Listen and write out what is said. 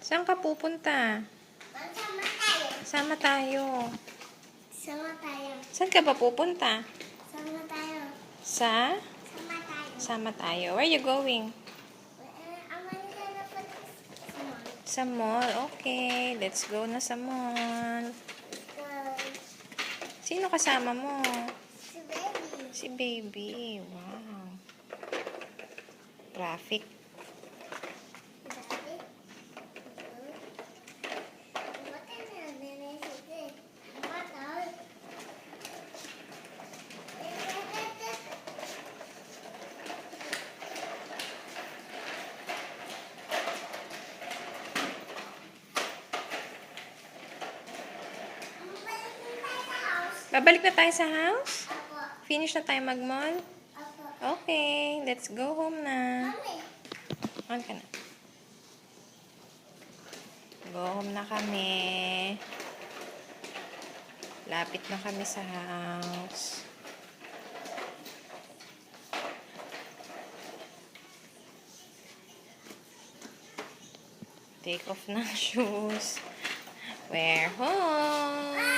Saan ka pupunta? Sama tayo. Sama tayo. Sama tayo. Saan ka ba pupunta? Sama tayo. Sa? Sama tayo. Sama tayo. Where are you going? Aman ka na pa sa mall. Sa mall. Okay. Let's go na sa mall. Sino kasama mo? Si baby. Si baby. Wow. Traffic. Babalik na tayo sa house? Apo. Finish na tayo mag-mall? Apo. Okay. Let's go home na. Mami. On ka na. Go home na kami. Lapit na kami sa house. Take off ng shoes. We're home.